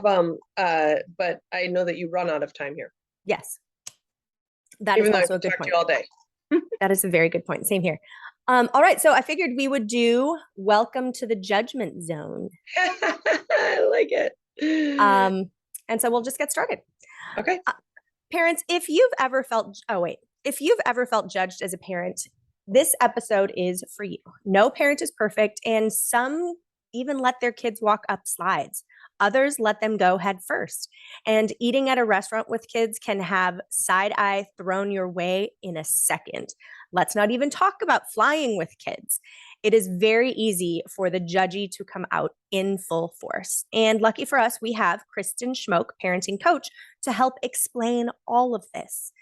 but I know that you run out of time here, Yes, that is even though I also a could good talk to point. you all day. That is a very good point. Same here. All right, so I figured we would do Welcome to the Judgment Zone. I like it. And so we'll just get started. Okay. Parents, if you've ever felt judged as a parent, this episode is for you. No parent is perfect, and some even let their kids walk up slides. Others let them go head first. And eating at a restaurant with kids can have side eye thrown your way in a second. Let's not even talk about flying with kids. It is very easy for the judgy to come out in full force. And lucky for us, we have Kristen Schmoke, parenting coach, to help explain all of this.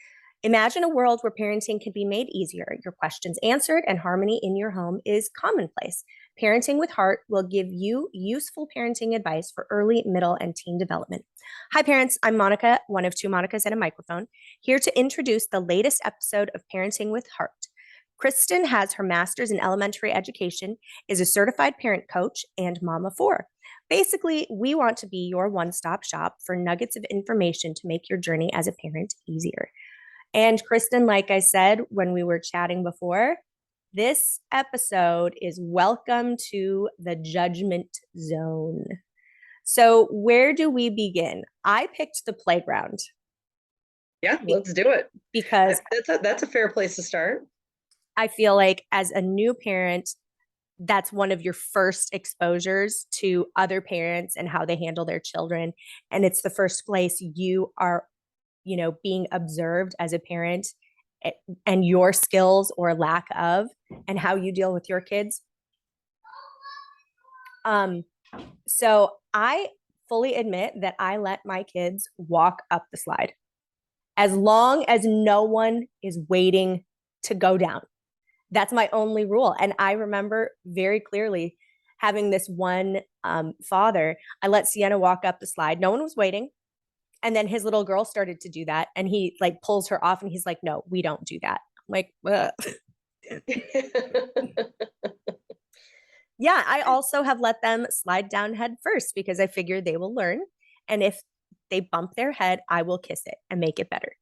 Imagine a world where parenting can be made easier, your questions answered, and harmony in your home is commonplace. Parenting with Heart will give you useful parenting advice for early, middle, and teen development. Hi, parents. I'm Monica, one of two Monicas and a microphone, here to introduce the latest episode of Parenting with Heart. Kristen has her master's in elementary education, is a certified parent coach, and mom of four. Basically, we want to be your one-stop shop for nuggets of information to make your journey as a parent easier. And Kristen, like I said when we were chatting before, this episode is Welcome to the Judgment Zone. So, where do we begin? I picked the playground. Yeah, let's do it. Because that's a fair place to start. I feel like as a new parent, that's one of your first exposures to other parents and how they handle their children. And it's the first place you are, being observed as a parent and your skills or lack of and how you deal with your kids. So I fully admit that I let my kids walk up the slide as long as no one is waiting to go down. That's my only rule. And I remember very clearly having this one father. I let Sienna walk up the slide. No one was waiting. And then his little girl started to do that. And he like pulls her off and he's like, no, we don't do that. I'm like, yeah, I also have let them slide down head first because I figure they will learn. And if they bump their head, I will kiss it and make it better.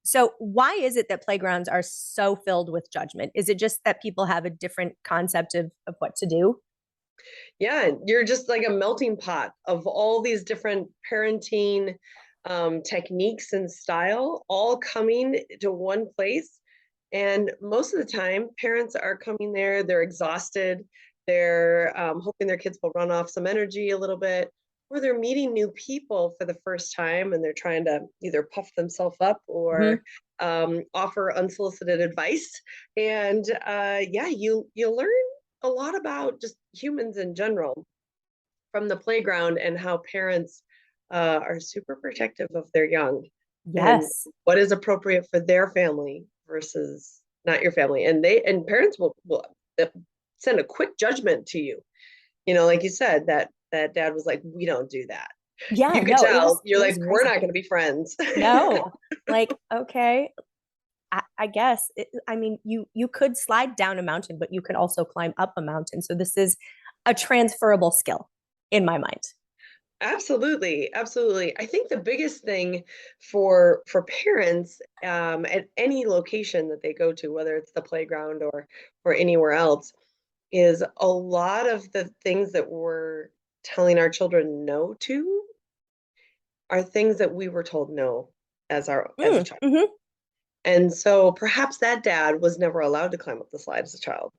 So why is it that playgrounds are so filled with judgment? Is it just that people have a different concept of what to do? Yeah, you're just like a melting pot of all these different parenting techniques and style all coming to one place. And most of the time, parents are coming there, they're exhausted, they're hoping their kids will run off some energy a little bit, or they're meeting new people for the first time and they're trying to either puff themselves up or offer unsolicited advice. And yeah, you learn a lot about just humans in general from the playground and how parents are super protective of their young and Yes. what is appropriate for their family versus not your family. And parents will send a quick judgment to you. You know, like you said, that dad was like, we don't do that. Yeah, You could no, tell, you're it like, was we're crazy. not going to be friends. No, like, okay, I guess I mean you could slide down a mountain, but you could also climb up a mountain. So this is a transferable skill in my mind. Absolutely, absolutely. I think the biggest thing for parents at any location that they go to, whether it's the playground or anywhere else, is a lot of the things that we're telling our children no to are things that we were told no as a child. Mm-hmm. And so perhaps that dad was never allowed to climb up the slide as a child.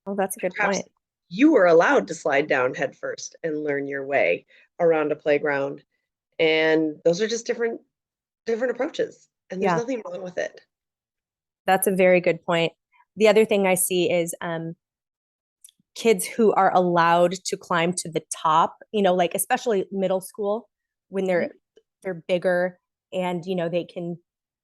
Oh, that's a good Perhaps point. you were allowed to slide down head first and learn your way around a playground. And those are just different approaches. And there's Yeah, nothing wrong with it. that's a very good point. The other thing I see is kids who are allowed to climb to the top, like especially middle school when Mhm. they're bigger and they can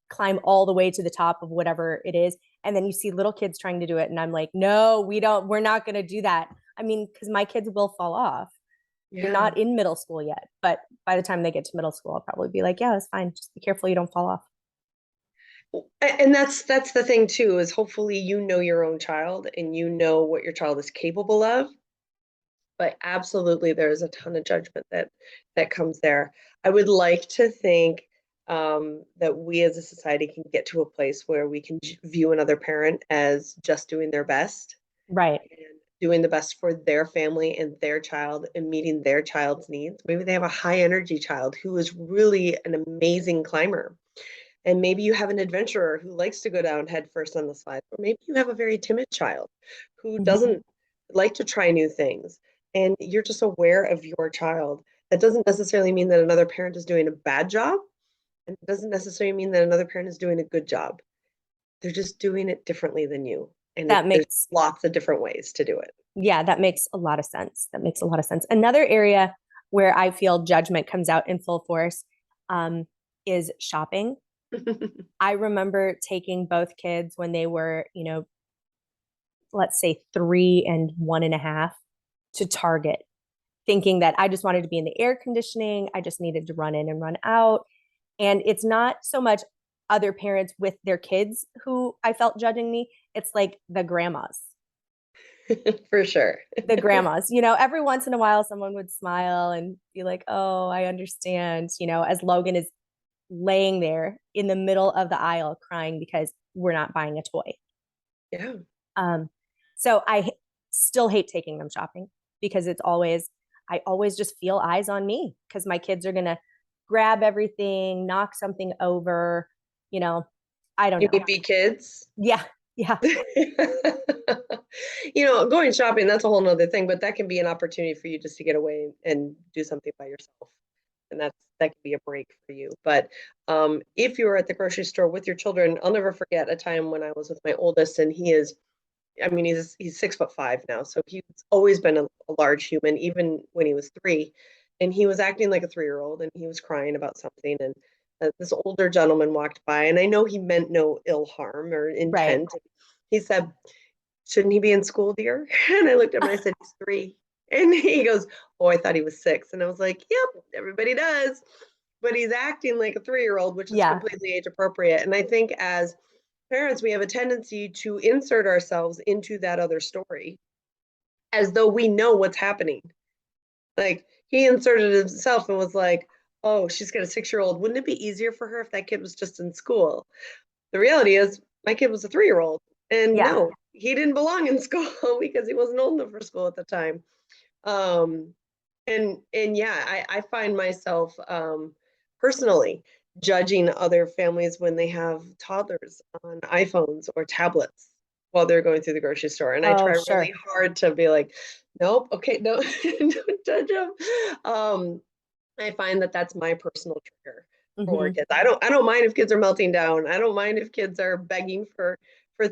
climb all the way to the top of whatever it is. And then you see little kids trying to do it and I'm like, "No, we're not going to do that." I mean, cuz my kids will fall off. They're Yeah. not in middle school yet, but by the time they get to middle school, I'll probably be like, "Yeah, it's fine. Just be careful you don't fall off." And that's the thing too, is hopefully you know your own child and you know what your child is capable of. But absolutely, there's a ton of judgment that comes there. I would like to think that we as a society can get to a place where we can view another parent as just doing their best Right. and doing the best for their family and their child and meeting their child's needs. Maybe they have a high energy child who is really an amazing climber. And maybe you have an adventurer who likes to go down head first on the slide, or maybe you have a very timid child who Mhm. doesn't like to try new things. And you're just aware of your child. That doesn't necessarily mean that another parent is doing a bad job, and it doesn't necessarily mean that another parent is doing a good job. They're just doing it differently than you. And That there's makes, lots of different ways to do it. yeah, that makes a lot of sense. That makes a lot of sense. Another area where I feel judgment comes out in full force um, is shopping. I remember taking both kids when they were, let's say 3 and 1.5 to Target, thinking that I just wanted to be in the air conditioning. I just needed to run in and run out. And it's not so much other parents with their kids who I felt judging me. It's like the grandmas. For sure. The grandmas, every once in a while someone would smile and be like, "Oh, I understand," as Logan is laying there in the middle of the aisle crying because we're not buying a toy. Yeah. Um, so I still hate taking them shopping because I always just feel eyes on me because my kids are gonna grab everything, knock something over, you know, I don't You know. could be kids. Yeah, yeah, Going shopping, that's a whole nother thing, but that can be an opportunity for you just to get away and do something by yourself. And that can be a break for you. But if you were at the grocery store with your children, I'll never forget a time when I was with my oldest, and I mean, he's 6'5" now, so he's always been a large human, even when he was 3. And he was acting like a 3-year-old, and he was crying about something. And this older gentleman walked by, and I know he meant no ill harm or right. intent. He said, "Shouldn't he be in school, dear?" And I looked at him and I said, "He's 3." And he goes, "Oh, I thought he was 6." And I was like, "Yep, everybody does." But he's acting like a 3-year-old, which is Yeah, completely age appropriate. And I think as parents, we have a tendency to insert ourselves into that other story as though we know what's happening. Like he inserted himself and was like, "Oh, she's got a 6-year-old. Wouldn't it be easier for her if that kid was just in school?" The reality is, my kid was a 3-year-old, and yeah. no, he didn't belong in school because he wasn't old enough for school at the time. Um, and yeah, I find myself personally judging other families when they have toddlers on iPhones or tablets while they're going through the grocery store, and I Oh, try really sure. hard to be like, nope, okay, no, don't judge them. Um, I find that that's my personal trigger for Hmm. kids. I don't mind if kids are melting down. I don't mind if kids are begging for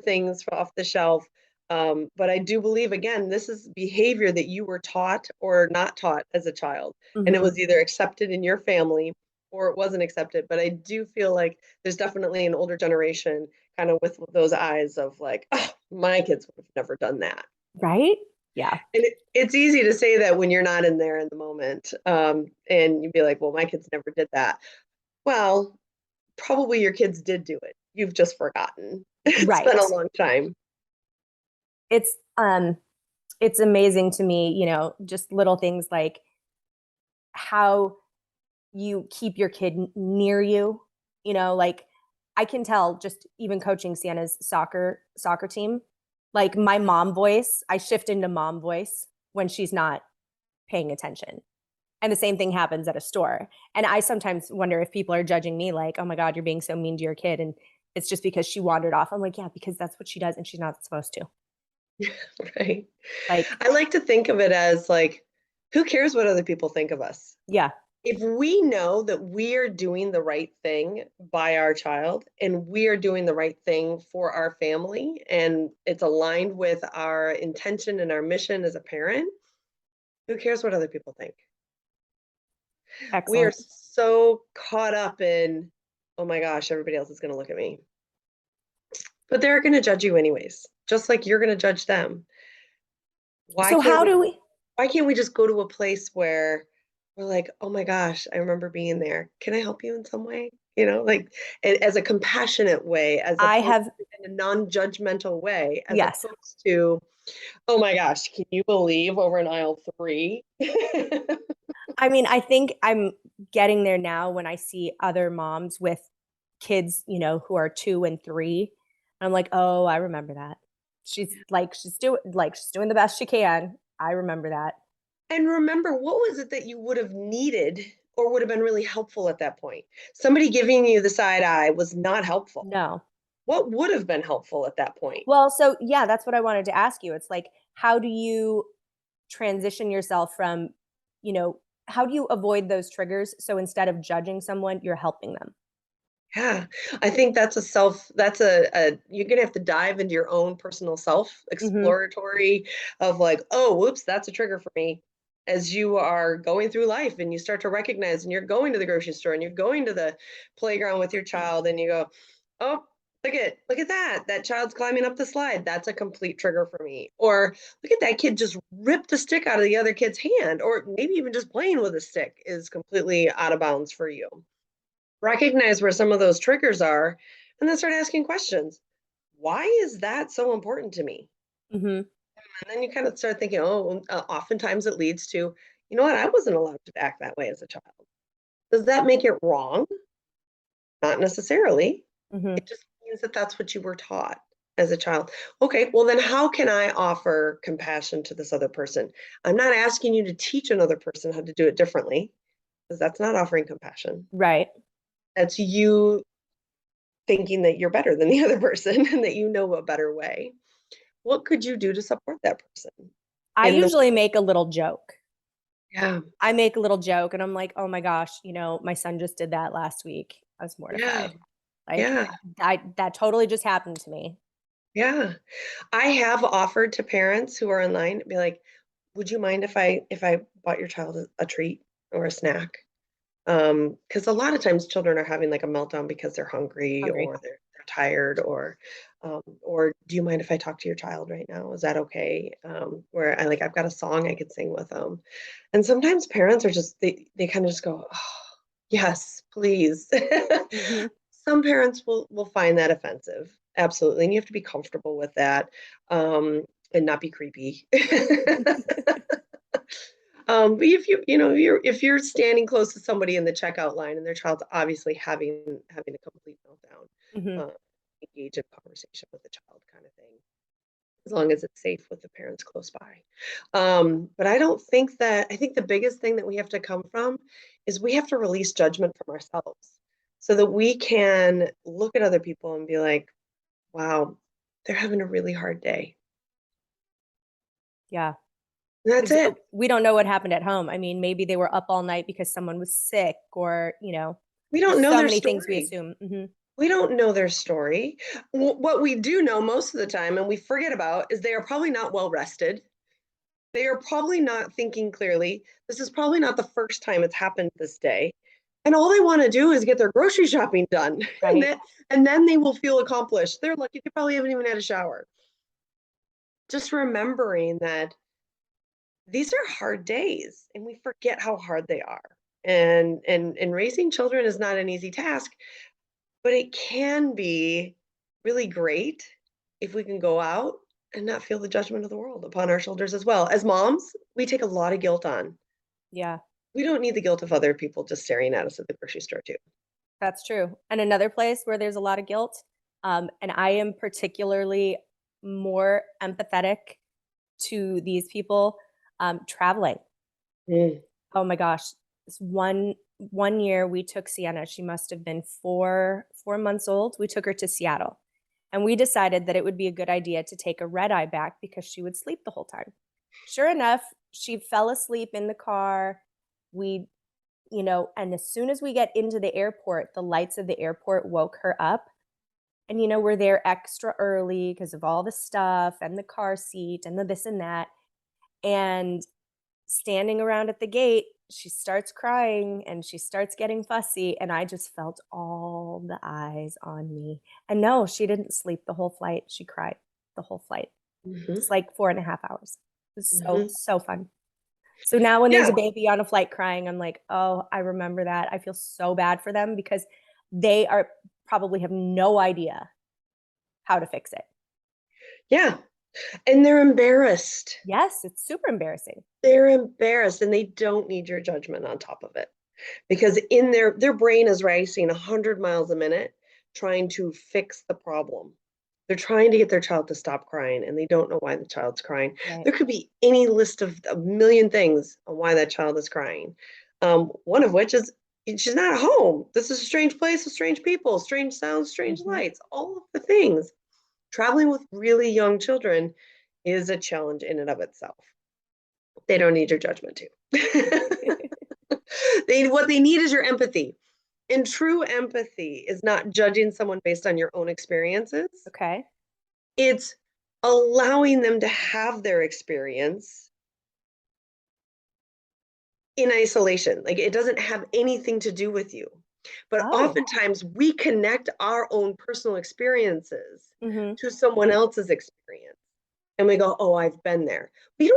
things off the shelf. But I do believe again, this is behavior that you were taught or not taught as a child, and it Hmm. was either accepted in your family or it wasn't accepted. But I do feel like there's definitely an older generation kind of with those eyes of like, oh, my kids would have never done that. Right? Yeah. And it's easy to say that when you're not in there in the moment. And you'd be like, well, my kids never did that. Well, probably your kids did do it. You've just forgotten. It's been Right. a long time. It's um it's amazing to me, just little things like how you keep your kid near you, like I can tell just even coaching Sienna's soccer team, like my mom voice, I shift into mom voice when she's not paying attention. And the same thing happens at a store. And I sometimes wonder if people are judging me like, "Oh my god, you're being so mean to your kid," and it's just because she wandered off. I'm like, "Yeah, because that's what she does and she's not supposed to." Right. Like, I like to think of it as like, who cares what other people think of us? yeah. If we know that we are doing the right thing by our child and we are doing the right thing for our family and it's aligned with our intention and our mission as a parent, who cares what other people think? We are Excellent. so caught up in, oh my gosh, everybody else is going to look at me. But they're going to judge you anyways, just like you're going to judge them. Why So can't how we do we why can't we just go to a place where we're like, "Oh my gosh, I remember being there. Can I help you in some way?" like as a compassionate way, as I opposed have, to in a non-judgmental way, as yes. opposed to, oh my gosh, can you believe over in aisle three? I mean, I think I'm getting there now when I see other moms with kids, who are 2 and 3. I'm like, oh, I remember that. She's doing the best she can. I remember that. And remember, what was it that you would have needed or would have been really helpful at that point? Somebody giving you the side eye was not helpful. No. What would have been helpful at that point? Well, so yeah, that's what I wanted to ask you. It's like, how do you transition yourself from, you know, how do you avoid those triggers? So instead of judging someone, you're helping them. Yeah, I think that's you're gonna have to dive into your own personal self Mm-hmm. exploratory of like, oh, whoops, that's a trigger for me. As you are going through life and you start to recognize and you're going to the grocery store and you're going to the playground with your child and you go, oh, look at that. That child's climbing up the slide. That's a complete trigger for me. Or look at that kid just ripped a stick out of the other kid's hand, or maybe even just playing with a stick is completely out of bounds for you. Recognize where some of those triggers are and then start asking questions. Why is that so important to me? Mm-hmm. And then you kind of start thinking, oh, oftentimes it leads to, you know what, I wasn't allowed to act that way as a child. Does that make it wrong? Not necessarily. Mm-hmm. It just means that that's what you were taught as a child. Okay, well, then how can I offer compassion to this other person? I'm not asking you to teach another person how to do it differently, because that's not offering compassion. Right. That's you thinking that you're better than the other person and that you know a better way. What could you do to support that person I in the usually make a little joke. yeah, I make a little joke and I'm like, oh my gosh, my son just did that last week. I was yeah, mortified. Like, yeah, that totally just happened to me. yeah. I have offered to parents who are online, be like, would you mind if I bought your child a treat or a snack? Because a lot of times children are having like a meltdown because they're hungry Hungry. or they're tired or do you mind if I talk to your child right now? Is that okay? Where I've got a song I could sing with them. And sometimes parents are just they kind of just go, oh, yes, please. Mm-hmm. Some parents will find that offensive. Absolutely. And you have to be comfortable with that and not be creepy. But if you're standing close to somebody in the checkout line and their child's obviously having a complete meltdown, Mm-hmm. uh, engage in conversation with the child, kind of thing, as long as it's safe with the parents close by. But I think the biggest thing that we have to come from is we have to release judgment from ourselves, so that we can look at other people and be like, wow, they're having a really hard day. Yeah. And that's Because it. we don't know what happened at home. I mean, maybe they were up all night because someone was sick, or, We don't there's know so their many things we story. assume. Hmm. We don't know their story. What we do know most of the time, and we forget about, is they are probably not well rested. They are probably not thinking clearly. This is probably not the first time it's happened this day. And all they want to do is get their grocery shopping done. And Right. then they will feel accomplished. They're lucky they probably haven't even had a shower. Just remembering that these are hard days and we forget how hard they are. And raising children is not an easy task, but it can be really great if we can go out and not feel the judgment of the world upon our shoulders as well. As moms, we take a lot of guilt on. Yeah, We don't need the guilt of other people just staring at us at the grocery store too. that's true. And another place where there's a lot of guilt, and I am particularly more empathetic to these people, traveling. Mm, Oh my gosh. This one year we took Sienna. She must have been four months old. We took her to Seattle. And we decided that it would be a good idea to take a red eye back because she would sleep the whole time. Sure enough, she fell asleep in the car. We, and as soon as we get into the airport, the lights of the airport woke her up. And, we're there extra early because of all the stuff and the car seat and the this and that. And standing around at the gate, she starts crying and she starts getting fussy. And I just felt all the eyes on me. And no, she didn't sleep the whole flight. She cried the whole flight. hmm It's like 4.5 hours. It was so, hmm so fun. So now when there's a Yeah. baby on a flight crying, I'm like, oh, I remember that. I feel so bad for them because they are probably have no idea how to fix it. Yeah. And they're embarrassed. Yes, it's super embarrassing. They're embarrassed and they don't need your judgment on top of it. Because in their brain is racing 100 miles a minute trying to fix the problem. They're trying to get their child to stop crying and they don't know why the child's crying. Right. There could be any list of a million things on why that child is crying. One of which is she's not at home. This is a strange place with strange people, strange sounds, strange Mm-hmm. lights, all of the things. Traveling with really young children is a challenge in and of itself. They don't need your judgment too. What they need is your empathy. And true empathy is not judging someone based on your own experiences. Okay. It's allowing them to have their experience in isolation. Like it doesn't have anything to do with you. But Oh. oftentimes we connect our own personal experiences Mm-hmm. to someone else's experience. And we go, oh, I've been there. But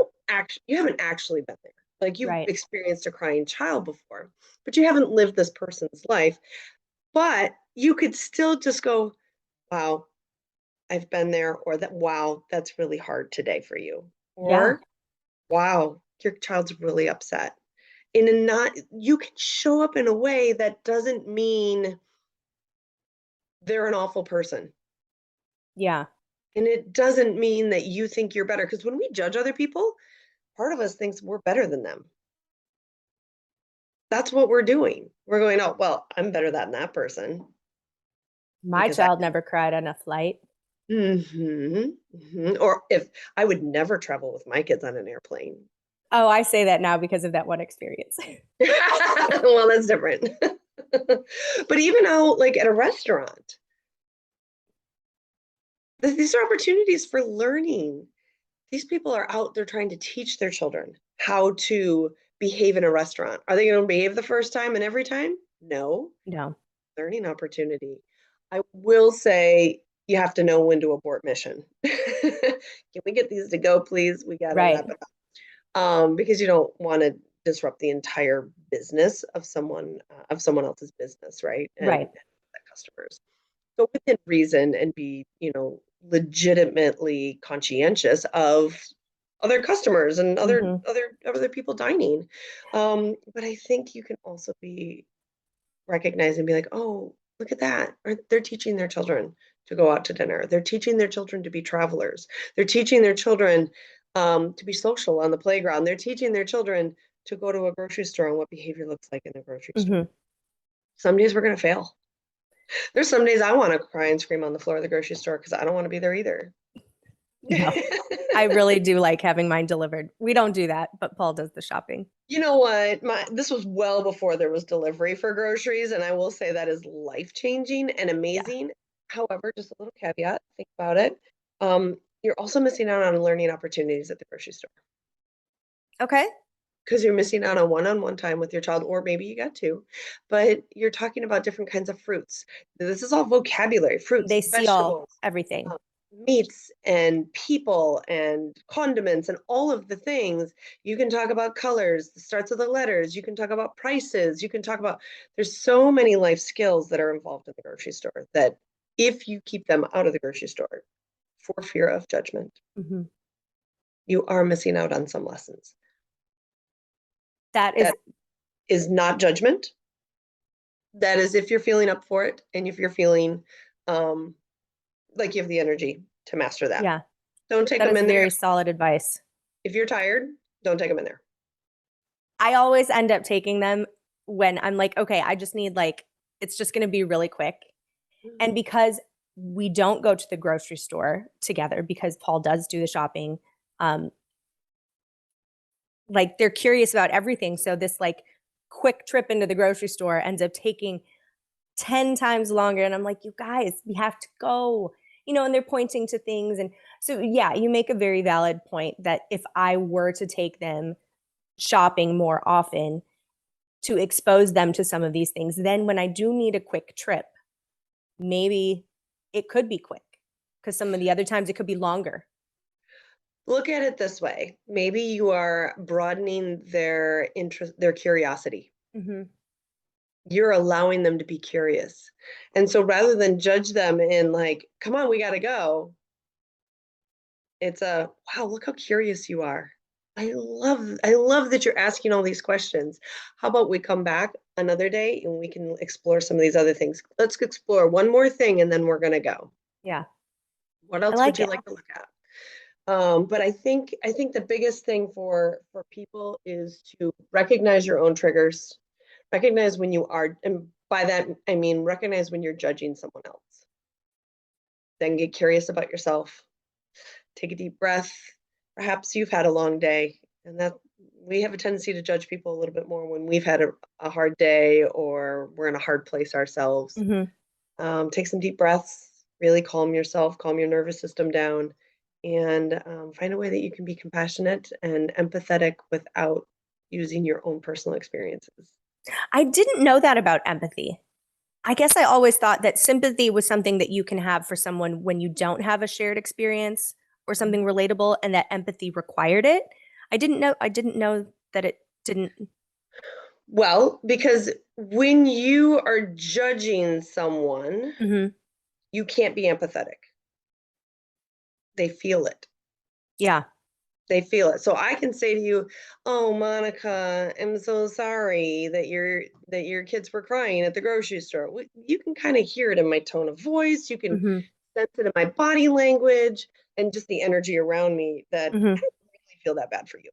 you haven't actually been there. Like you've Right. experienced a crying child before, but you haven't lived this person's life. But you could still just go, wow, I've been there, or that, wow, that's really hard today for you. Yeah. Or, wow, your child's really upset. In a not, you can show up in a way that doesn't mean they're an awful person. Yeah. And it doesn't mean that you think you're better. Because when we judge other people, part of us thinks we're better than them. That's what we're doing. We're going, oh, well, I'm better than that person My because I. child never cried on a flight. Or if I would never travel with my kids on an airplane. Oh, I say that now because of that one experience. Well, that's different. But even out like at a restaurant, these are opportunities for learning. These people are out there trying to teach their children how to behave in a restaurant. Are they going to behave the first time and every time? No. No. Learning opportunity. I will say you have to know when to abort mission. Can we get these to go, please? We got to Right. wrap it up. Because you don't want to disrupt the entire business of someone else's business, right? And Right. customers. So within reason and be, legitimately conscientious of other customers and other Mm-hmm. other other people dining. But I think you can also be recognize and be like, oh, look at that. Or they're teaching their children to go out to dinner. They're teaching their children to be travelers. They're teaching their children to be social on the playground. They're teaching their children to go to a grocery store and what behavior looks like in a grocery store. Mm-hmm. Some days we're going to fail. There's some days I want to cry and scream on the floor of the grocery store because I don't want to be there either. No. I really do like having mine delivered. We don't do that, but Paul does the shopping. You know what? This was well before there was delivery for groceries, and I will say that is life-changing and Yeah. amazing. However, just a little caveat, think about it. You're also missing out on learning opportunities at the grocery store Okay. because you're missing out on one-on-one time with your child, or maybe you got two, but you're talking about different kinds of fruits. This is all vocabulary, fruits, They see all vegetables, everything. um, meats and people and condiments and all of the things. You can talk about colors, the starts of the letters. You can talk about prices. You can talk about, there's so many life skills that are involved in the grocery store that if you keep them out of the grocery store for fear of judgment, Mm-hmm. you are missing out on some lessons. That is That is not judgment. That is if you're feeling up for it and if you're feeling um, like you have the energy to master that. Yeah, Don't take that them is in there. very solid advice. If you're tired, don't take them in there. I always end up taking them when I'm like, okay, I just need like, it's just going to be really quick. And because we don't go to the grocery store together because Paul does do the shopping, um, like they're curious about everything. So this like quick trip into the grocery store ends up taking 10 times longer. And I'm like, you guys, we have to go, and they're pointing to things. And so, yeah, you make a very valid point that if I were to take them shopping more often to expose them to some of these things, then when I do need a quick trip, maybe it could be quick because some of the other times it could be longer. Look at it this way. Maybe you are broadening their interest, their curiosity. Mm-hmm. you're allowing them to be curious. And so rather than judge them in like, come on, we got to go, it's a, wow, look how curious you are. I love that you're asking all these questions. How about we come back another day and we can explore some of these other things? Let's explore one more thing and then we're going to go. Yeah. What I else would like you it. like to look at? But I think the biggest thing for people is to recognize your own triggers, recognize when you are, and by that I mean recognize when you're judging someone else. Then get curious about yourself. Take a deep breath. Perhaps you've had a long day, and that we have a tendency to judge people a little bit more when we've had a hard day or we're in a hard place ourselves. Hmm. Take some deep breaths, really calm yourself, calm your nervous system down, and find a way that you can be compassionate and empathetic without using your own personal experiences. I didn't know that about empathy. I guess I always thought that sympathy was something that you can have for someone when you don't have a shared experience or something relatable, and that empathy required it. I didn't know that it didn't. Well, because when you are judging someone, Hmm. you can't be empathetic. They feel it. Yeah. They feel it. So I can say to you, "Oh, Monica, I'm so sorry that your kids were crying at the grocery store." You can kind of hear it in my tone of voice. You can Hmm. sense it in my body language and just the energy around me that I Hmm. don't really feel that bad for you,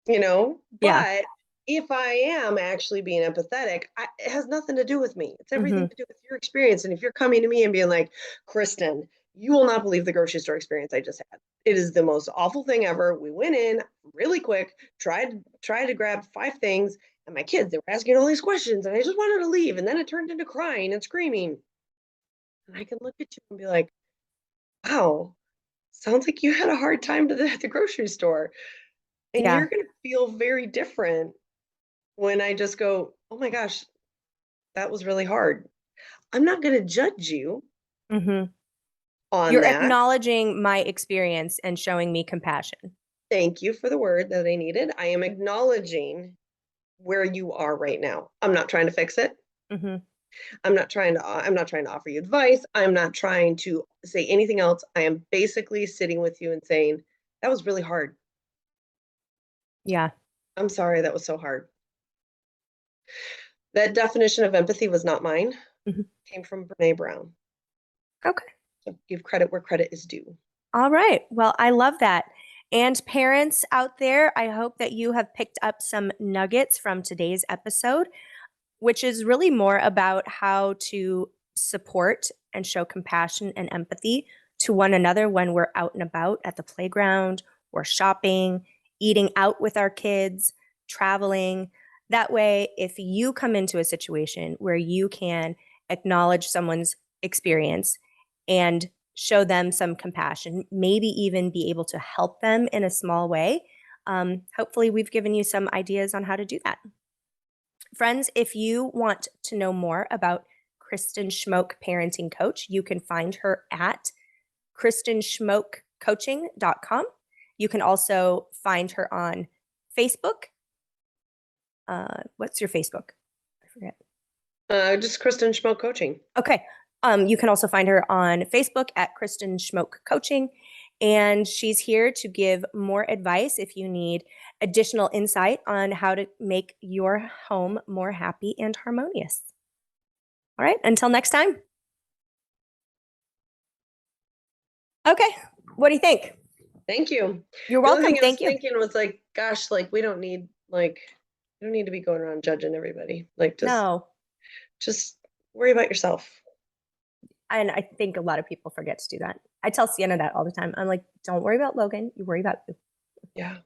you know? Yeah. But if I am actually being empathetic, it has nothing to do with me. It's Hmm. everything to do with your experience. And if you're coming to me and being like, Kristen, you will not believe the grocery store experience I just had. It is the most awful thing ever. We went in really quick, tried to grab 5 things, and my kids, they were asking all these questions, and I just wanted to leave. And then it turned into crying and screaming. And I can look at you and be like, wow, sounds like you had a hard time at the grocery store. And Yeah. you're going to feel very different when I just go, oh my gosh, that was really hard. I'm not going to judge you Hmm. on You're that. acknowledging my experience and showing me compassion. Thank you for the word that I needed. I am acknowledging where you are right now. I'm not trying to fix it. Hmm. I'm not trying to offer you advice. I'm not trying to say anything else. I am basically sitting with you and saying, that was really hard. Yeah. I'm sorry that was so hard. That definition of empathy was not mine. Hmm. It came from Brene Brown. Okay. So give credit where credit is due. All right. Well, I love that. And parents out there, I hope that you have picked up some nuggets from today's episode, which is really more about how to support and show compassion and empathy to one another when we're out and about at the playground or shopping, eating out with our kids, traveling. That way, if you come into a situation where you can acknowledge someone's experience and show them some compassion, maybe even be able to help them in a small way, hopefully, we've given you some ideas on how to do that. Friends, if you want to know more about Kristen Schmoke Parenting Coach, you can find her at kristenschmokecoaching.com. You can also find her on Facebook. What's your Facebook? I forget. Just Kristen Schmo Coaching. Okay. You can also find her on Facebook at Kristen Schmoke Coaching. And she's here to give more advice if you need additional insight on how to make your home more happy and harmonious. All right. Until next time. Okay. What do you think? Thank you. You're The only welcome. thing I was Thank you. thinking was like, gosh, like we don't need to be going around judging everybody. Like No. just worry about yourself. And I think a lot of people forget to do that. I tell Sienna that all the time. I'm like, don't worry about Logan. You worry about you. Yeah.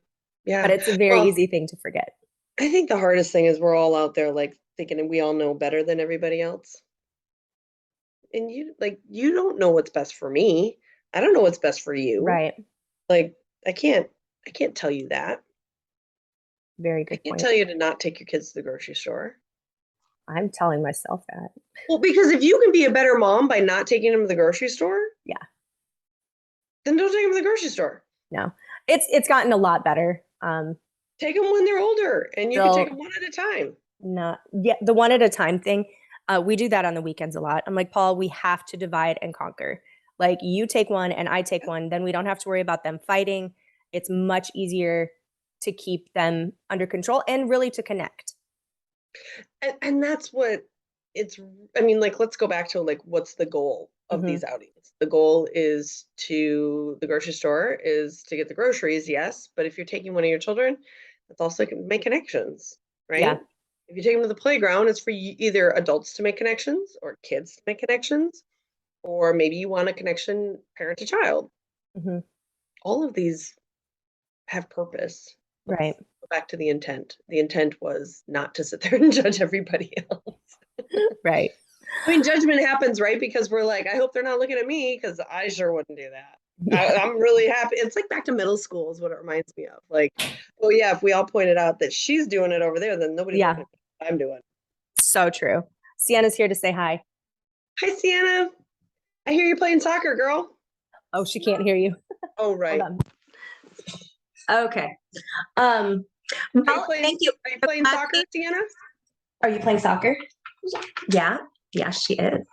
But Yeah. it's a very Well, easy thing to forget. I think the hardest thing is we're all out there like thinking we all know better than everybody else. And you don't know what's best for me. I don't know what's best for you. Right. Like I can't tell you that. Very I good can't point. tell you to not take your kids to the grocery store. I'm telling myself that. Well, because if you can be a better mom by not taking them to the grocery store, Yeah. then don't take them to the grocery store. No. It's gotten a lot better. Take them when they're older, and you can take them Still one at a time. Not yeah, the one at a time thing. We do that on the weekends a lot. I'm like, Paul, we have to divide and conquer. Like you take one and I take one, then we don't have to worry about them fighting. It's much easier to keep them under control and really to connect. And that's what it's, I mean, like, let's go back to like, what's the goal of Hmm. these outings? The goal is to the grocery store is to get the groceries, yes, but if you're taking one of your children, that's also make connections, Yeah. right? If you take them to the playground, it's for either adults to make connections or kids to make connections, or maybe you want a connection parent to child. Hmm. All of these have purpose. Right. Let's go back to the intent. The intent was not to sit there and judge everybody else. Right. I mean, judgment happens, right? Because we're like, I hope they're not looking at me because I sure wouldn't do that. Yeah. I'm really happy. It's like back to middle school is what it reminds me of. Like, oh yeah, if we all pointed out that she's doing it over there, then nobody's looking Yeah. at me. I'm doing. So true. Sienna's here to say hi. Hi, Sienna. I hear you're playing soccer, girl. Oh, she can't hear you. Oh, Hold right. on. Okay. Um, well, thank you Are you for playing soccer, asking. Sienna? Are you playing soccer? Yeah. Yeah, she is.